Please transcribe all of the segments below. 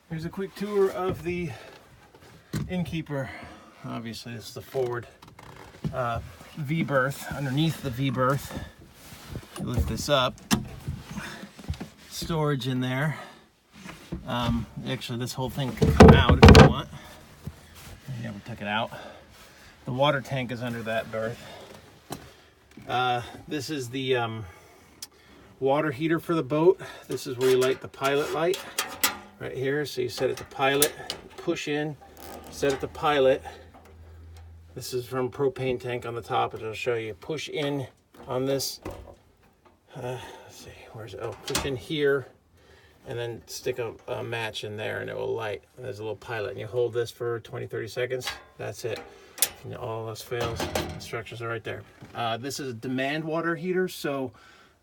Here's a quick tour of the Innkeeper. Obviously, this is the forward V-berth. Underneath the V-berth, you lift this up. Storage in there. Actually, this whole thing can come out if you want. I never took it out. The water tank is under that berth. This is the water heater for the boat. This is where you light the pilot light. Right here, so you set it to pilot, push in, set it to pilot. This is from propane tank on the top, which I'll show you. Push in on this, let's see, where's it? Oh, push in here, and then stick a match in there and it will light. And there's a little pilot, and you hold this for 20-30 seconds. That's it. And all else fails, instructions are right there. This is a demand water heater, so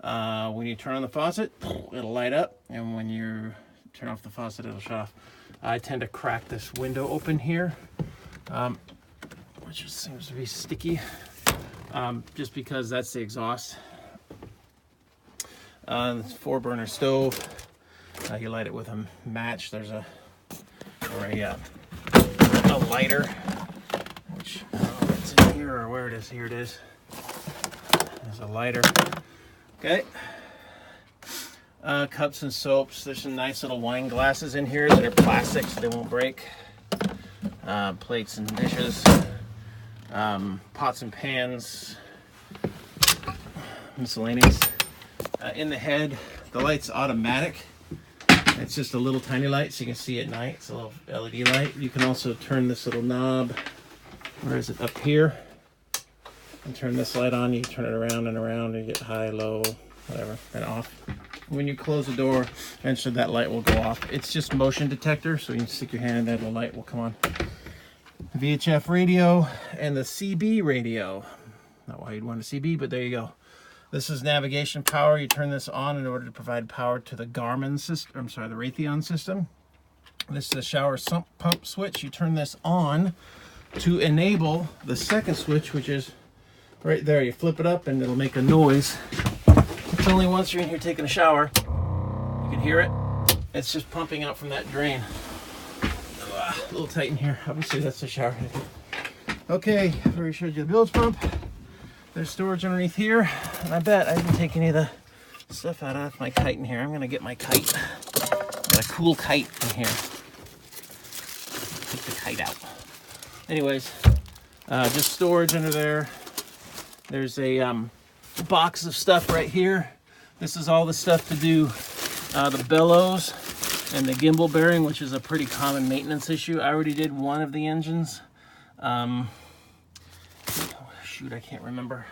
when you turn on the faucet, it'll light up, and when you turn off the faucet, it'll shut off. I tend to crack this window open here, which just seems to be sticky, just because that's the exhaust. This 4-burner stove. You light it with a match. There's a lighter, which I don't know if it's in here or where it is. Here it is. There's a lighter. Okay. Cups and soaps. There's some nice little wine glasses in here that are plastic, so they won't break. Plates and dishes. Pots and pans. Miscellaneous. In the head, the light's automatic. It's just a little tiny light, so you can see at night. It's a little LED light. You can also turn this little knob. Where is it? Up here. And turn this light on. You turn it around and around, and you get high, low, whatever, and off. When you close the door, eventually that light will go off. It's just motion detector, so you can stick your hand in there, the light will come on. VHF radio and the CB radio. Not why you'd want a CB, but there you go. This is navigation power. You turn this on in order to provide power to the Garmin system. I'm sorry, the Raytheon system. This is the shower sump pump switch. You turn this on to enable the second switch, which is right there. You flip it up and it'll make a noise. It's only once you're in here taking a shower. You can hear it. It's just pumping out from that drain. A little tight in here. Obviously, that's the shower. Okay, I've already showed you the bilge pump. There's storage underneath here. And I bet I didn't take any of the stuff out of my kite in here. I'm going to get my kite. Got a cool kite in here. Take the kite out. Anyways, just storage under there. There's a box of stuff right here. This is all the stuff to do the bellows and the gimbal bearing, which is a pretty common maintenance issue. I already did one of the engines. Shoot, I can't remember.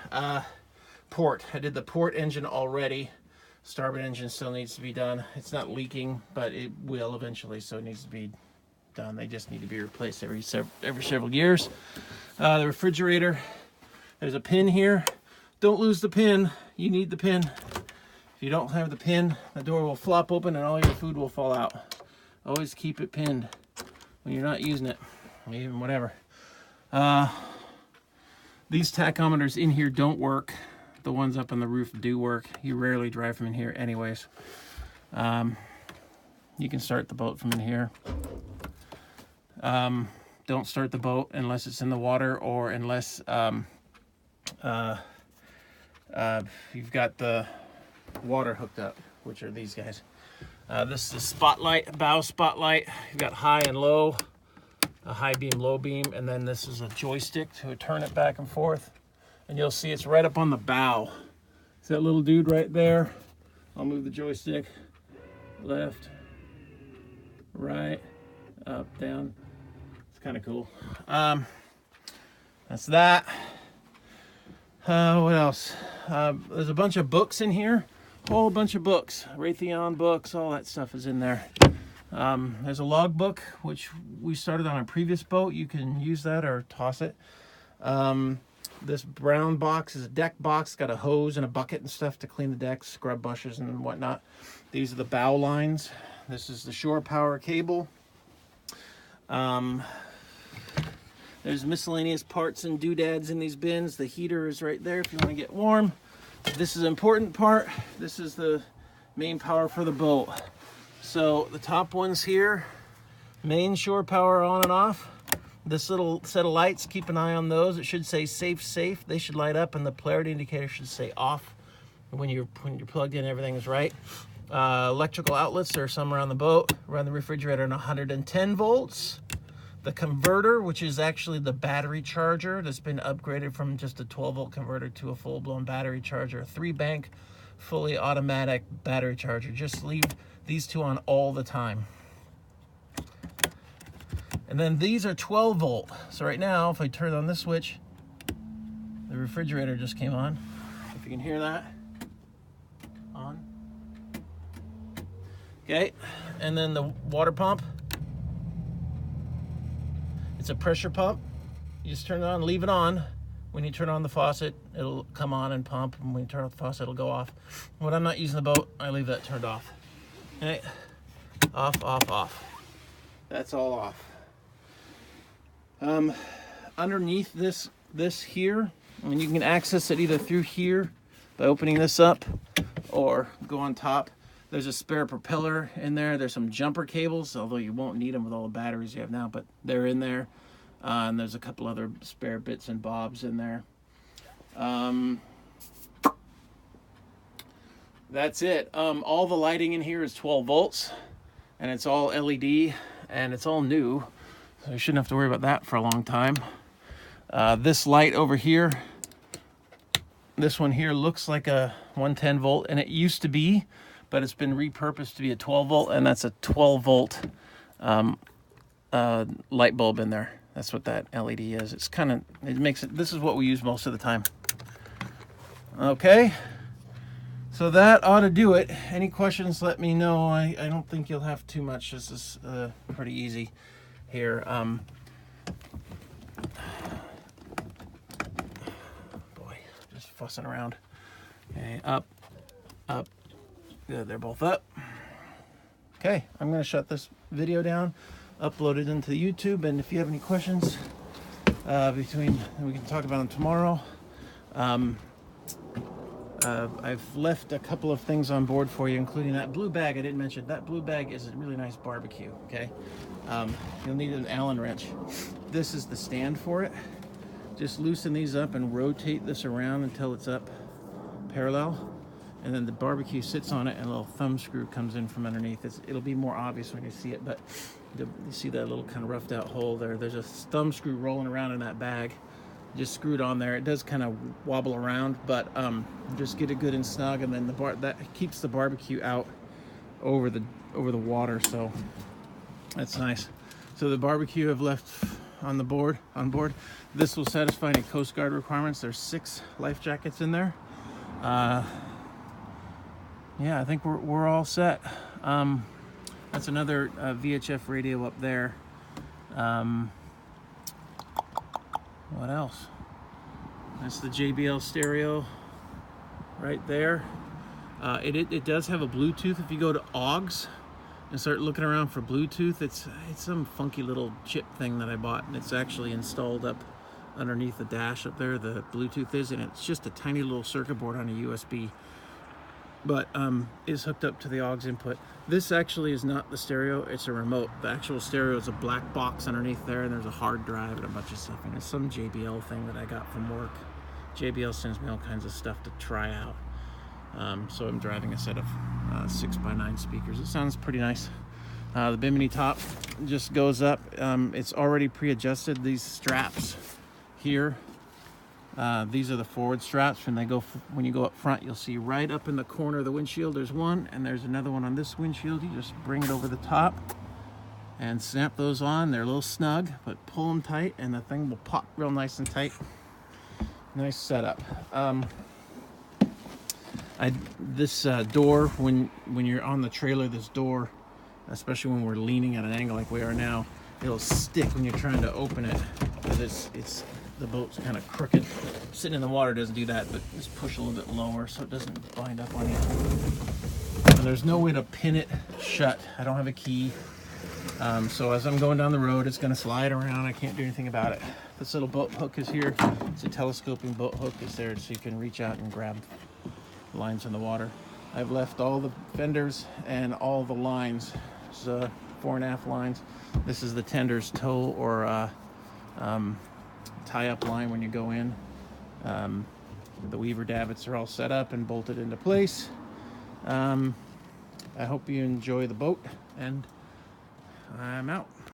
Port. I did the port engine already. Starboard engine still needs to be done. It's not leaking, but it will eventually, so it needs to be done. They just need to be replaced every several years. The refrigerator. There's a pin here. Don't lose the pin. You need the pin. If you don't have the pin, the door will flop open and all your food will fall out. Always keep it pinned when you're not using it, even whatever. These tachometers in here don't work. The ones up on the roof do work. You rarely drive from in here anyways. You can start the boat from in here. Don't start the boat unless it's in the water or unless you've got the water hooked up, which are these guys. This is spotlight, bow spotlight. You've got high and low, a high beam, low beam, and then this is a joystick to turn it back and forth. And you'll see it's right up on the bow. See that little dude right there? I'll move the joystick. Left, right, up, down. It's kind of cool. That's that. What else? There's a bunch of books in here. Whole bunch of books. Raytheon books, all that stuff is in there. There's a log book, which we started on a previous boat. You can use that or toss it. This brown box is a deck box. Got a hose and a bucket and stuff to clean the decks, scrub bushes and whatnot. These are the bow lines. This is the shore power cable. There's miscellaneous parts and doodads in these bins. The heater is right there if you want to get warm. This is an important part. This is the main power for the boat. So the top ones here Main shore power on and off. This little set of lights, keep an eye on those. It should say safe. They should light up, and the polarity indicator should say off. When you're plugged in, everything is right. Electrical outlets are somewhere on the boat. Run the refrigerator at 110 volts. The converter, which is actually the battery charger that's been upgraded from just a 12-volt converter to a full-blown battery charger. A 3-bank, fully automatic battery charger. Just leave these two on all the time. And then these are 12-volt. So right now, if I turn on this switch, the refrigerator just came on. If you can hear that. On. Okay, and then the water pump. It's a pressure pump. You just turn it on, leave it on. When you turn on the faucet, it'll come on and pump. And when you turn off the faucet, it'll go off. When I'm not using the boat, I leave that turned off. Okay, off. That's all off. Underneath this here, and you can access it either through here by opening this up or go on top. There's a spare propeller in there. There's some jumper cables, although you won't need them with all the batteries you have now, but they're in there. And there's a couple other spare bits and bobs in there. That's it. All the lighting in here is 12 volts, and it's all LED, and it's all new. So you shouldn't have to worry about that for a long time. This light over here, this one here looks like a 110 volt, and it used to be, but it's been repurposed to be a 12 volt, and that's a 12 volt light bulb in there. That's what that LED is. It's kind of, it makes it, this is what we use most of the time. Okay, so that ought to do it. Any questions, let me know. I don't think you'll have too much. This is pretty easy here. Boy, just fussing around. Okay, up. Good, they're both up. Okay, I'm gonna shut this video down, upload it into YouTube, and if you have any questions, we can talk about them tomorrow. I've left a couple of things on board for you, including that blue bag I didn't mention. That blue bag is a really nice barbecue, okay? You'll need an Allen wrench. This is the stand for it. Just loosen these up and rotate this around until it's up parallel. And then the barbecue sits on it, and a little thumb screw comes in from underneath. It'll be more obvious when you see it, but you see that little kind of roughed out hole there. There's a thumb screw rolling around in that bag. Just screwed on there. It does kind of wobble around, but just get it good and snug, and then that keeps the barbecue out over the water, so that's nice. So the barbecue I've left on board. This will satisfy any Coast Guard requirements. There's 6 life jackets in there. Yeah, I think we're all set. That's another VHF radio up there. What else? That's the JBL stereo right there. It does have a Bluetooth. If you go to AUX and start looking around for Bluetooth, it's some funky little chip thing that I bought, and it's actually installed up underneath the dash up there. The Bluetooth is, and it's just a tiny little circuit board on a USB, but is hooked up to the AUX input. This actually is not the stereo, it's a remote. The actual stereo is a black box underneath there, and there's a hard drive and a bunch of stuff, and it's some JBL thing that I got from work. JBL sends me all kinds of stuff to try out. So I'm driving a set of 6x9 speakers. It sounds pretty nice. The bimini top just goes up. It's already pre-adjusted. These straps here, these are the forward straps. When you go up front, you'll see right up in the corner of the windshield there's one, and there's another one on this windshield. You just bring it over the top and snap those on. They're a little snug, but pull them tight and the thing will pop real nice and tight. Nice setup. This door, when you're on the trailer, this door, especially when we're leaning at an angle like we are now, it'll stick when you're trying to open it, because the boat's kind of crooked. Sitting in the water doesn't do that, but just push a little bit lower so it doesn't bind up on you. And there's no way to pin it shut. I don't have a key. So as I'm going down the road, it's going to slide around. I can't do anything about it. This little boat hook is here. It's a telescoping boat hook. It's there so you can reach out and grab lines in the water. I've left all the fenders and all the lines fore and aft lines. This is the tender's toe or tie-up line when you go in. The weaver davits are all set up and bolted into place. I hope you enjoy the boat, and I'm out.